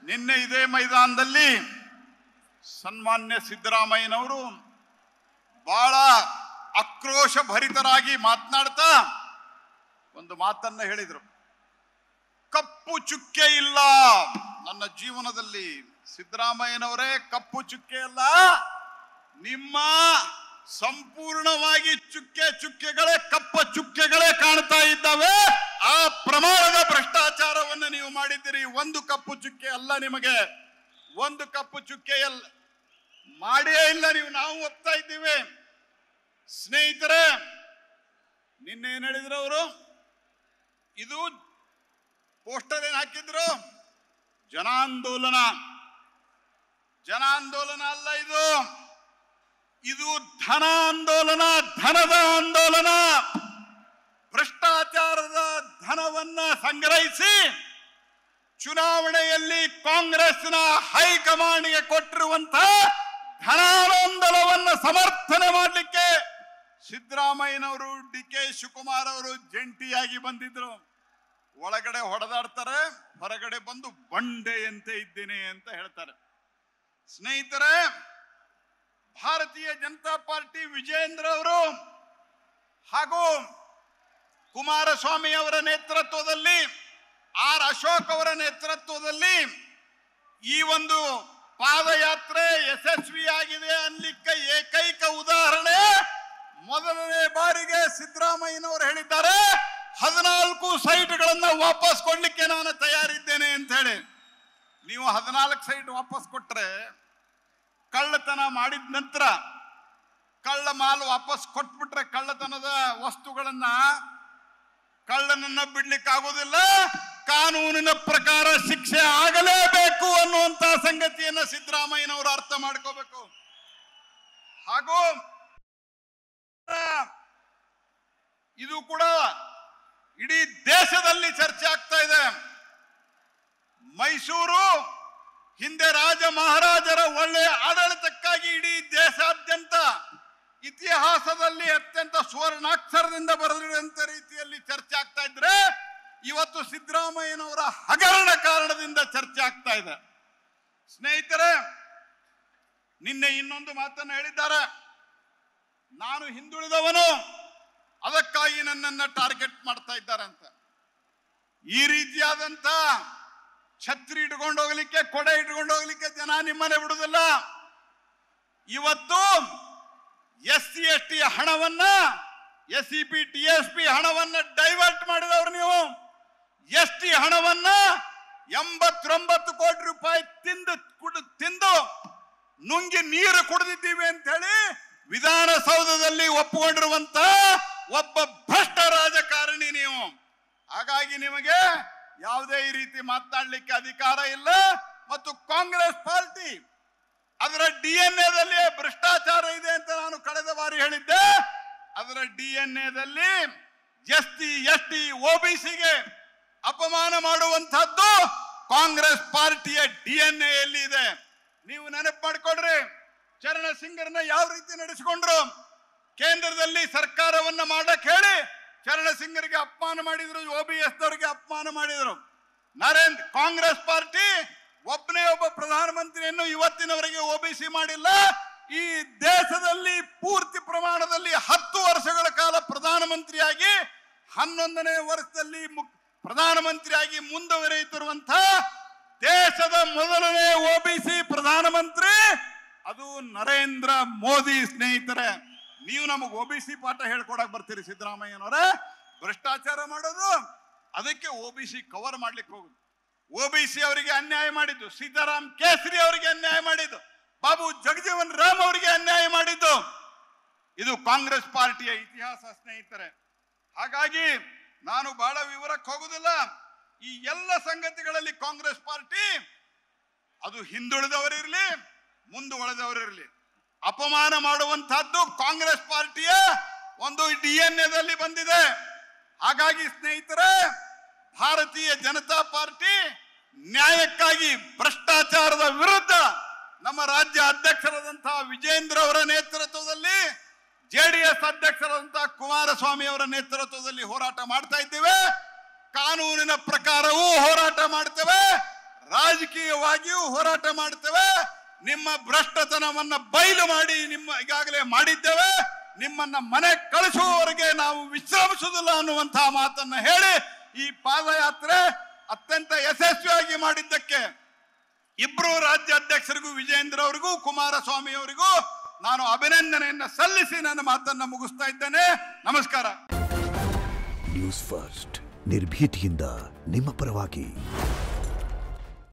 ನಿನ್ನೆ ಇದೇ ಮೈದಾನದಲ್ಲಿ ಸನ್ಮಾನ್ಯ ಸಿದ್ದರಾಮಯ್ಯನವರು ಬಹಳ ಆಕ್ರೋಶ ಭರಿತರಾಗಿ ಮಾತನಾಡ್ತಾ ಒಂದು ಮಾತನ್ನ ಹೇಳಿದರು. ಕಪ್ಪು ಚುಕ್ಕೆ ಇಲ್ಲ ನನ್ನ ಜೀವನದಲ್ಲಿ. ಸಿದ್ದರಾಮಯ್ಯನವರೇ, ಕಪ್ಪು ಚುಕ್ಕೆ ಅಲ್ಲ, ನಿಮ್ಮ ಸಂಪೂರ್ಣವಾಗಿ ಚುಕ್ಕೆಗಳೇ ಕಪ್ಪ ಚುಕ್ಕೆಗಳೇ ಕಾಣ್ತಾ ಇದ್ದಾವೆ. ಆ ಪ್ರಮಾಣದ ಭ್ರಷ್ಟಾಚಾರವನ್ನು ನೀವು ಮಾಡಿದ್ದೀರಿ. ಒಂದು ಕಪ್ಪು ಚುಕ್ಕೆ ಅಲ್ಲ, ನಿಮಗೆ ಒಂದು ಕಪ್ಪು ಚುಕ್ಕೆ ಅಲ್ಲ, ಮಾಡೇ ಇಲ್ಲ ನೀವು. ನಾವು ಒಪ್ತಾ ಇದ್ದೀವಿ. ಸ್ನೇಹಿತರೆ, ನಿನ್ನೆ ಏನ್ ಹೇಳಿದ್ರು ಅವರು? ಇದು ಪೋಸ್ಟರ್ ಏನ್ ಹಾಕಿದ್ರು? ಜನಾಂದೋಲನ. ಜನಾಂದೋಲನ ಅಲ್ಲ, ಇದು ಧನ ಆಂದೋಲನ, ಧನದ ಆಂದೋಲನ. ಭ್ರಷ್ಟಾಚಾರದ ಧನವನ್ನ ಸಂಗ್ರಹಿಸಿ ಚುನಾವಣೆಯಲ್ಲಿ ಕಾಂಗ್ರೆಸ್ನ ಹೈಕಮಾಂಡ್ಗೆ ಕೊಟ್ಟಿರುವಂತಹ ಧನಾನಂದನವನ್ನು ಸಮರ್ಥನೆ ಮಾಡಲಿಕ್ಕೆ ಸಿದ್ದರಾಮಯ್ಯನವರು, DK ಶಿವಕುಮಾರ್ ಅವರು ಜಂಟಿಯಾಗಿ ಬಂದಿದ್ರು. ಒಳಗಡೆ ಹೊಡೆದಾಡ್ತಾರೆ, ಹೊರಗಡೆ ಬಂದು ಬಂಡೆಯಂತೆ ಇದ್ದೀನಿ ಅಂತ ಹೇಳ್ತಾರೆ. ಸ್ನೇಹಿತರೆ, ಭಾರತೀಯ ಜನತಾ ಪಾರ್ಟಿ ವಿಜಯೇಂದ್ರ ಅವರು ಹಾಗೂ ಕುಮಾರಸ್ವಾಮಿ ಅವರ ನೇತೃತ್ವದಲ್ಲಿ, R ಅಶೋಕ್ ಅವರ ನೇತೃತ್ವದಲ್ಲಿ ಈ ಒಂದು ಪಾದಯಾತ್ರೆ ಯಶಸ್ವಿಯಾಗಿದೆ ಅನ್ನಲಿಕ್ಕೆ ಏಕೈಕ ಉದಾಹರಣೆ ಮೊದಲನೇ ಬಾರಿಗೆ ಸಿದ್ದರಾಮಯ್ಯನವರು ಹೇಳಿದ್ದಾರೆ, 14 ಸೈಟ್ಗಳನ್ನ ವಾಪಸ್ ಕೊಡ್ಲಿಕ್ಕೆ ನಾನು ತಯಾರಿದ್ದೇನೆ ಅಂತ ಹೇಳಿ. ನೀವು 14 ಸೈಟ್ ವಾಪಸ್ ಕೊಟ್ರೆ, ಕಳ್ಳತನ ಮಾಡಿದ ನಂತರ ಕಳ್ಳ ಮಾಲ್ ವಾಪಸ್ ಕೊಟ್ಬಿಟ್ರೆ, ಕಳ್ಳತನದ ವಸ್ತುಗಳನ್ನ ಕಳ್ಳನನ್ನ ಬಿಡ್ಲಿಕ್ಕೆ ಆಗೋದಿಲ್ಲ, ಕಾನೂನಿನ ಪ್ರಕಾರ ಶಿಕ್ಷೆ ಆಗಲೇಬೇಕು ಅನ್ನುವಂತ ಸಂಗತಿಯನ್ನ ಸಿದ್ದರಾಮಯ್ಯನವರು ಅರ್ಥ ಮಾಡ್ಕೋಬೇಕು. ಹಾಗೂ ಇದು ಕೂಡ ಇಡೀ ದೇಶದಲ್ಲಿ ಚರ್ಚೆ ಆಗ್ತಾ ಇದೆ. ಮೈಸೂರು ಹಿಂದೆ ರಾಜ ಮಹಾರಾಜರ ಒಳ್ಳೆಯ ಆಡಳಿತಕ್ಕಾಗಿ ಇಡೀ ದೇಶಾದ್ಯಂತ ಇತಿಹಾಸದಲ್ಲಿ ಅತ್ಯಂತ ಸುವರ್ಣಾಕ್ಷರದಿಂದ ಬರೆದಿರುವಂತ ರೀತಿಯಲ್ಲಿ ಚರ್ಚೆ ಆಗ್ತಾ ಇದ್ರೆ, ಇವತ್ತು ಸಿದ್ದರಾಮಯ್ಯನವರ ಹಗರಣ ಕಾರಣದಿಂದ ಚರ್ಚೆ ಆಗ್ತಾ ಇದೆ. ಸ್ನೇಹಿತರೆ, ನಿನ್ನೆ ಇನ್ನೊಂದು ಮಾತನ್ನು ಹೇಳಿದ್ದಾರೆ, ನಾನು ಹಿಂದುಳಿದವನು, ಅದಕ್ಕಾಗಿ ನನ್ನನ್ನು ಟಾರ್ಗೆಟ್ ಮಾಡ್ತಾ ಇದ್ದಾರೆ ಅಂತ. ಈ ರೀತಿಯಾದಂತ ಛತ್ರಿ ಇಟ್ಕೊಂಡು ಹೋಗ್ಲಿಕ್ಕೆ, ಕೊಡೆ ಇಟ್ಕೊಂಡು ಹೋಗ್ಲಿಕ್ಕೆ ಜನ ನಿಮ್ಮನೆ ಬಿಡುವುದಿಲ್ಲ. ಇವತ್ತು SC ST ಹಣವನ್ನ, SEP TSP ಹಣವನ್ನ ಡೈವರ್ಟ್ ಮಾಡಿದವರು ನೀವು. ST ಹಣವನ್ನ 89 ಕೋಟಿ ರೂಪಾಯಿ ತಿಂದು ನುಂಗಿ ನೀರು ಕುಡಿದಿದ್ದೀವಿ ಅಂತ ಹೇಳಿ ವಿಧಾನಸೌಧದಲ್ಲಿ ಒಪ್ಪಿಕೊಂಡಿರುವಂತ ಒಬ್ಬ ಭ್ರಷ್ಟ ರಾಜಕಾರಣಿ ನೀವು. ಹಾಗಾಗಿ ನಿಮಗೆ ಯಾವುದೇ ಈ ರೀತಿ ಮಾತನಾಡಲಿಕ್ಕೆ ಅಧಿಕಾರ ಇಲ್ಲ. ಮತ್ತು ಕಾಂಗ್ರೆಸ್ ಪಾರ್ಟಿ ಅದರ DNA-ದಲ್ಲಿ ಭ್ರಷ್ಟಾಚಾರ ಇದೆ ಅಂತ ನಾನು ಕಳೆದ ಬಾರಿ ಹೇಳಿದ್ದೆ. ಅದರ DNA-ದಲ್ಲಿ SC ST OBCಗೆ ಅಪಮಾನ ಮಾಡುವಂತಹದ್ದು ಕಾಂಗ್ರೆಸ್ ಪಾರ್ಟಿಯ DNA-ಯಲ್ಲಿ ಇದೆ. ನೀವು ನೆನಪು ಮಾಡಿಕೊಡ್ರಿ, ಚರಣಸಿಂಗರನ್ನ ಯಾವ ರೀತಿ ನಡೆಸಿಕೊಂಡ್ರು. ಕೇಂದ್ರದಲ್ಲಿ ಸರ್ಕಾರವನ್ನ ಮಾಡಕ್ ಹೇಳಿ ಚರಣಸಿಂಗರಿಗೆ ಅಪಮಾನ ಮಾಡಿದ್ರು, OBS ದವರಿಗೆ ಅಪಮಾನ ಮಾಡಿದ್ರು. ಕಾಂಗ್ರೆಸ್ ಪಾರ್ಟಿ ಒಬ್ಬನೇ ಒಬ್ಬ ಪ್ರಧಾನಮಂತ್ರಿಯನ್ನು ಇವತ್ತಿನವರೆಗೆ OBC ಮಾಡಿಲ್ಲ. ಈ ದೇಶದಲ್ಲಿ ಪೂರ್ತಿ ಪ್ರಮಾಣದಲ್ಲಿ 10 ವರ್ಷಗಳ ಕಾಲ ಪ್ರಧಾನಮಂತ್ರಿಯಾಗಿ 11ನೇ ವರ್ಷದಲ್ಲಿ ಪ್ರಧಾನಮಂತ್ರಿಯಾಗಿ ಮುಂದುವರಿಯುತ್ತಿರುವಂತಹ ದೇಶದ ಮೊದಲನೇ OBC ಪ್ರಧಾನಮಂತ್ರಿ ಅದು ನರೇಂದ್ರ ಮೋದಿ. ಸ್ನೇಹಿತರೆ, ನೀವು ನಮಗೆ OBC ಪಾಠ ಹೇಳ್ಕೊಡಕ್ ಬರ್ತೀರಿ ಸಿದ್ದರಾಮಯ್ಯನವರೇ? ಭ್ರಷ್ಟಾಚಾರ ಮಾಡೋದು, ಅದಕ್ಕೆ OBC ಕವರ್ ಮಾಡ್ಲಿಕ್ಕೆ ಹೋಗುದು. OBC ಅವರಿಗೆ ಅನ್ಯಾಯ ಮಾಡಿದ್ದು, ಸೀತಾರಾಮ್ ಕೇಸರಿ ಅವರಿಗೆ ಅನ್ಯಾಯ ಮಾಡಿದ್ದು, ಬಾಬು ಜಗಜೀವನ್ ರಾಮ್ ಅವರಿಗೆ ಅನ್ಯಾಯ ಮಾಡಿದ್ದು, ಇದು ಕಾಂಗ್ರೆಸ್ ಪಾರ್ಟಿಯ ಇತಿಹಾಸ ಸ್ನೇಹಿತರೆ. ಹಾಗಾಗಿ ನಾನು ಬಹಳ ವಿವರಕ್ಕೆ ಹೋಗುದಿಲ್ಲ. ಈ ಎಲ್ಲ ಸಂಗತಿಗಳಲ್ಲಿ ಕಾಂಗ್ರೆಸ್ ಪಾರ್ಟಿ ಅದು ಹಿಂದುಳಿದವರಿರ್ಲಿ, ಮುಂದುವರೆದವರಿರ್ಲಿ, ಅಪಮಾನ ಮಾಡುವಂತಹದ್ದು ಕಾಂಗ್ರೆಸ್ ಪಾರ್ಟಿಯ ಒಂದು DNA-ದಲ್ಲಿ ಬಂದಿದೆ. ಹಾಗಾಗಿ ಸ್ನೇಹಿತರೆ, ಭಾರತೀಯ ಜನತಾ ಪಾರ್ಟಿ ನ್ಯಾಯಕ್ಕಾಗಿ ಭ್ರಷ್ಟಾಚಾರದ ವಿರುದ್ಧ ನಮ್ಮ ರಾಜ್ಯ ಅಧ್ಯಕ್ಷರಾದಂತಹ ವಿಜಯೇಂದ್ರ ಅವರ ನೇತೃತ್ವದಲ್ಲಿ, JDS ಅಧ್ಯಕ್ಷರಾದಂತಹ ಕುಮಾರಸ್ವಾಮಿ ಅವರ ನೇತೃತ್ವದಲ್ಲಿ ಹೋರಾಟ ಮಾಡ್ತಾ ಇದ್ದೇವೆ. ಕಾನೂನಿನ ಪ್ರಕಾರವೂ ಹೋರಾಟ ಮಾಡ್ತೇವೆ, ರಾಜಕೀಯವಾಗಿಯೂ ಹೋರಾಟ ಮಾಡ್ತೇವೆ. ನಿಮ್ಮ ಭ್ರಷ್ಟತನವನ್ನ ಬಯಲು ಮಾಡಿ ಈಗಾಗಲೇ ಮಾಡಿದ್ದೇವೆ. ನಿಮ್ಮನ್ನ ಮನೆ ಕಳಿಸುವವರೆಗೆ ನಾವು ವಿಶ್ರಮಿಸುವುದಿಲ್ಲ ಅನ್ನುವಂತಹ ಮಾತನ್ನ ಹೇಳಿ ಈ ಪಾದಯಾತ್ರೆ ಅತ್ಯಂತ ಯಶಸ್ವಿಯಾಗಿ ಮಾಡಿದ್ದಕ್ಕೆ ಇಬ್ರು ರಾಜ್ಯ ಅಧ್ಯಕ್ಷರಿಗೂ, ವಿಜಯೇಂದ್ರ ಅವರಿಗೂ, ಕುಮಾರಸ್ವಾಮಿ ಅವರಿಗೂ ನಾನು ಅಭಿನಂದನೆಯನ್ನ ಸಲ್ಲಿಸಿ ನನ್ನ ಮಾತನ್ನ ಮುಗಿಸ್ತಾ ಇದ್ದೇನೆ. ನಮಸ್ಕಾರ. ನ್ಯೂಸ್ ಫಸ್ಟ್ ನಿರ್ಭೀತಿಯಿಂದ ನಿಮ್ಮ ಪರವಾಗಿ.